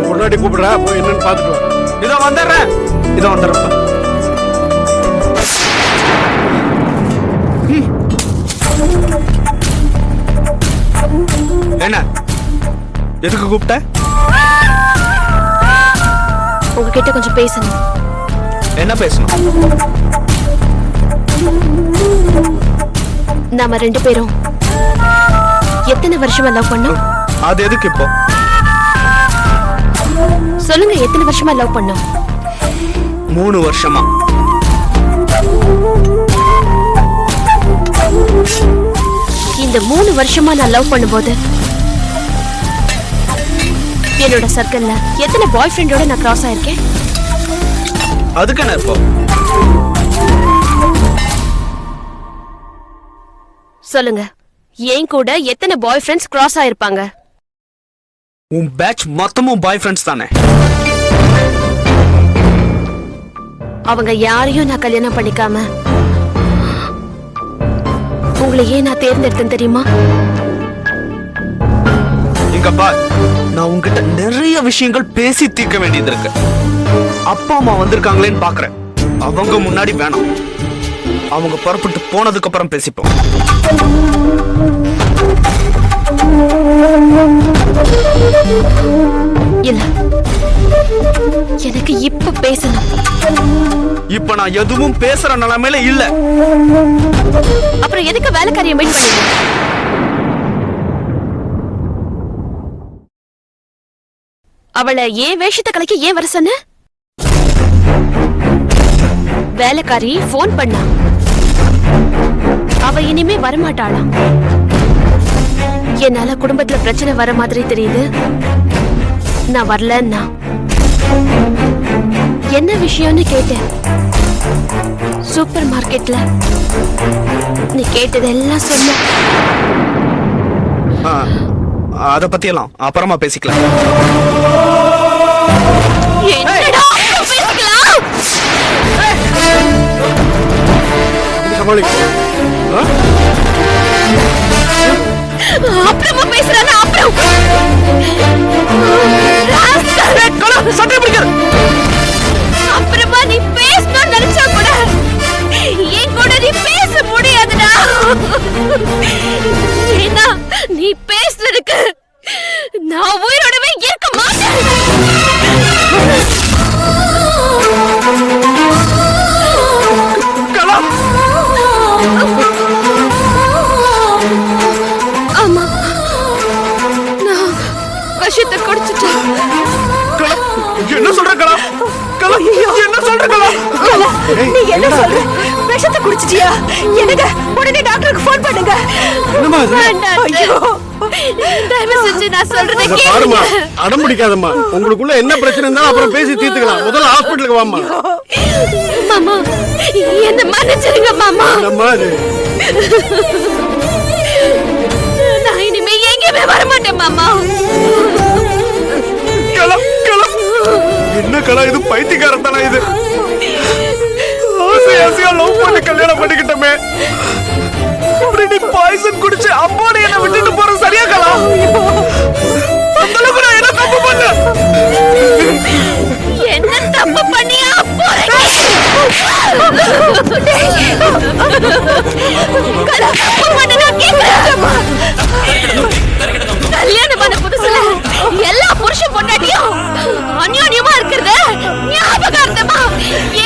முன்னாடி கூப்பிடுறா, போய் என்னன்னு பாத்துட்டு வா. இதோ வந்துடுறேன். என்ன எதுக்கு கூப்பிட்ட? உங்ககிட்ட கொஞ்சம் பேசணும். என்ன பேசணும்? நாம 2 பேரும் எத்தனை வருஷமா லவ் பண்ணோம்? அது எதுக்கு இப்போ? சொல்லுங்க, எத்தனை வருஷமா லவ் பண்ணோம்? 3 வருஷமா. இந்த 3 வருஷமா நான் லவ் பண்ணும்போது என்னோட சர்க்கிள்ல எத்தனை பாய் ஃப்ரெண்டோட நான் கிராஸ் ஆயிருக்கேன்? அதுக்கு என்ன இப்போ? சொல்லுங்க, ஏன் கூட எத்தனை பாய் ஃப்ரெண்ட்ஸ் கிராஸ் ஆயிருப்பாங்க? உன் பேட்ச் மொத்தமும் பாய் ஃப்ரெண்ட்ஸ் தானே? அவங்க யாரையும் நான் கல்யாணம் பண்ணிக்காம உங்களை ஏன் நான் தேர்ந்தெடுத்தேன் தெரியுமா? இங்க பார், நான் உன்கிட்ட நிறைய விஷயங்கள் பேசி தீர்க்க வேண்டியது இருக்கு. அப்பா அம்மா வந்திருக்காங்களேன்னு பாக்குறேன். அவங்க முன்னாடி வேணாம். அவங்க புறப்பட்டு போனதுக்கு அப்புறம் பேசிப்போம். இல்ல, எனக்கு இப்ப பேசணும். இப்ப நான் எதுவும் பேசுற நிலைமையில இல்ல. அப்புறம் எதுக்கு வேலைக்காரியை மீட் பண்ணீங்க? அவளை ஏன் வேஷத்தை கலைக்க ஏன் வர சொன்ன? வேலைக்காரி போன் பண்ணா. அவ இனிமே வரமாட்டாளாம். என்னால குடும்பத்துல பிரச்சனை வர மாதிரி தெரியுது. நான் வரலன்னா என்ன விஷயம்னு கேட்டேன். சூப்பர் மார்க்கெட்ல நீ கேட்டதெல்லாம் சொன்ன. அத பத்தி எல்லாம் அப்புறமா பேசிக்கலாம். என்னடா பேசிக்கலாம்? அப்புறமா பேசுறாங்க. அப்புறமா நீ பேசணும்னு நினைச்சா கூட என் கூட நீ பேச முடியாதுடா. ஏன்னா நீ பேசுறதுக்கு நான் உயிரோடவே இருக்க மாட்டேன். ஆமா, நான் விஷத்தை குடிச்சிட்டேன். என்ன சொல்ற கலா? என்ன சொல்ற கலா? நீ என்ன சொல்ற? விஷத்தை குடிச்சிட்டியா? என்னங்க, உடனே டாக்டருக்கு ஃபோன் பண்ணுங்க. தயவு செஞ்சு நான் சொல்றதை கேளுங்க. அடம் பிடிக்காதம்மா. உங்களுக்குள்ள என்ன பிரச்சனை இருந்தாலும் அப்புறம் பேசி தீர்த்துக்கலாம். முதல்ல ஹாஸ்பிடலுக்கு வாம்மா. மாமா, என்ன மன்னிச்சிருங்க மாமா. நான் இனிமே எங்கேயுமே வரமாட்டேன் மாமா. என்ன கலா, இது பைத்தியக்காரத்தானா? இது ஆசையா லவ் பண்ணி கல்யாணம் பண்ணிக்கிட்டமே. இப்படி நீ பாய்சன் குடிச்சு அம்மாடி என்ன விட்டுட்டு போற சரியா கலா? அந்த அளவுக்கு நான் என்ன தப்பு பண்ண? என்ன தப்பு பண்ணியா போறீங்க? கலா, பண்ணனா கேக்குறேம்மா. கல்யாணம் பண்ண புதுசுல எல்லா புருஷன் பொண்டாட்டியும் அந்யோன்யமா இருக்கிறது ஞாபகார்த்தமா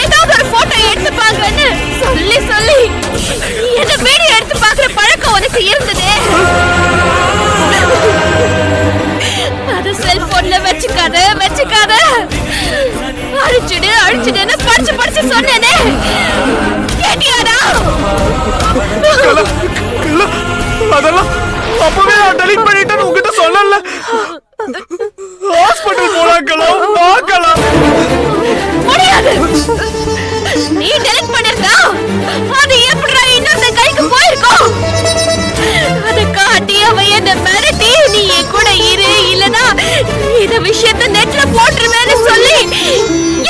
ஏதாவது ஒரு போட்டோ எடுத்துப்பாங்கன்னு சொல்லி சொல்லி என்ன வீடியோ எடுத்து பாக்குற பழக்கம் உனக்கு இருந்தது. அது செல்போன்ல வச்சுக்காத அழிச்சுடுன்னு படிச்சு சொன்னேனே, கேட்டியாடா? அதெல்லாம் அப்பவே நான் டெலிட் பண்ணிட்டேன்னு உங்ககிட்ட சொல்லல. ஹாஸ்பிடல் போலாம். முடியாது. நீ டெலிட் பண்ணிருந்தா அது எப்படிடா இன்னொரு கைக்கு போயிருக்கும்? அதை காட்டி அவ என்ன மிரட்டி நீ என் கூட இரு, இல்லனா இந்த விஷயத்தை நெட்ல போட்டுருவேன்னு சொல்லி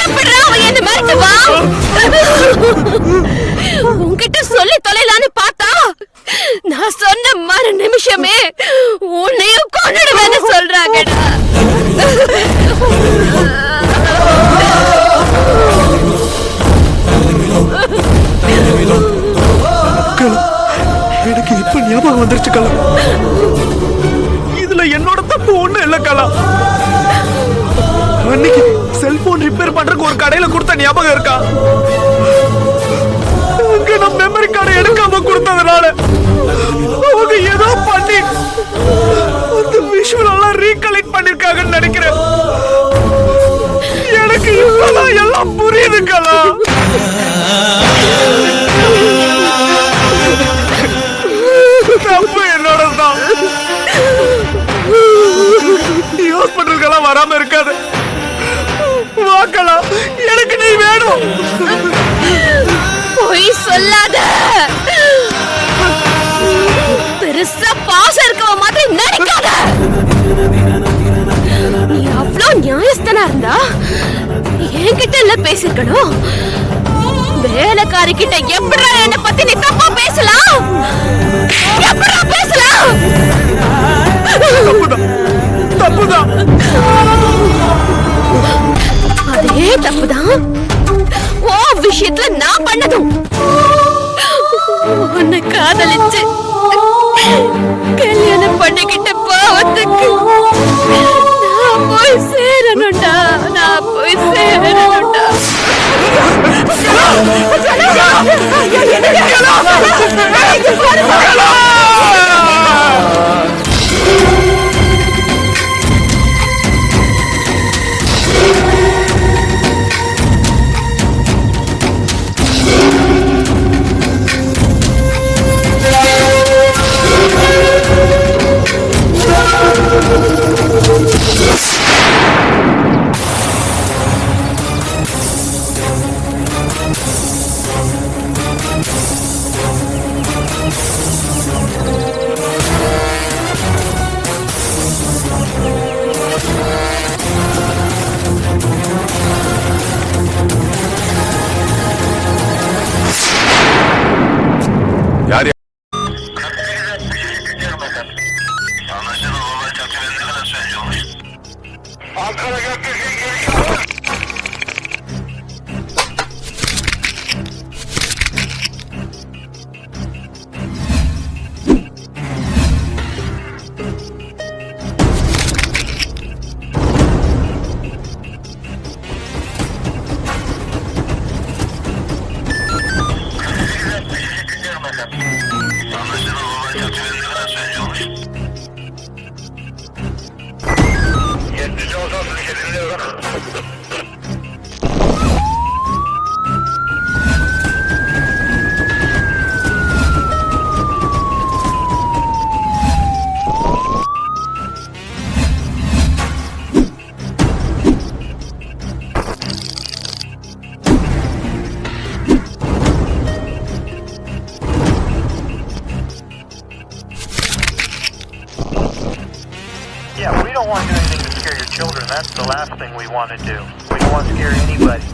எப்படிடா அவ என்ன மிரட்டுவா? உன்கிட்ட சொல்லி தொலைலான்னு பார்த்தா நான் சொன்ன மறு நிமிஷமே உன்னையும் கொன்னுடுவேன்னு சொல்றாங்கடா. வந்துருச்சு கலா. இதுல என்னோட தப்பு ஒண்ணும் இல்ல கலா. அன்னைக்கு செல்போன் ரிப்பேர் பண்றதுக்கு ஒரு கடையில கொடுத்த ஞாபகம் இருக்கா? அங்க நான் மெமரி கார்டை எடுக்காம கொடுத்ததுனால அவங்க ஏதோ பண்ணி அந்த விஷுவல் எல்லாம் ரீகலெக்ட் பண்ணிருக்காங்கன்னு நினைக்கிறேன். எனக்கு இப்பதான் எல்லாம் புரியுது கலா. தப்பு என்னோடதான். நீ ஹாஸ்பிட்டலுக்கெல்லாம் வராம இருக்காது. வாக்கலா, எனக்கு நீ வேணும். பொய் சொல்லாத. பெருசா பாசம் இருக்கவ மாதிரி நடிக்காத. நீ அவ்வளோ நியாயஸ்தனா இருந்தா என்கிட்ட இல்ல பேசிருக்கணும். வேலைக்காரி கிட்ட எப்படா என்ன பத்தி நீ தப்பா பேசலாம்? எப்படா பேசலாம்? தப்புதான். அதே தப்புதான் ஓ விஷயத்துல நான் பண்ணதும். உன்னை காதலிச்சு கல்யாணம் பண்ணிக்கிட்ட பாவத்துக்கு நான் போய் சேரணும்டா. நான் போய் சேரணும்டா. Yeah, we don't want to do anything to scare your children. That's the last thing we want to do. We don't want to scare anybody.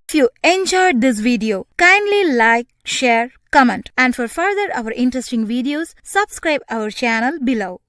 If you enjoyed this video, kindly like, share, comment, and for further our interesting videos, subscribe our channel below.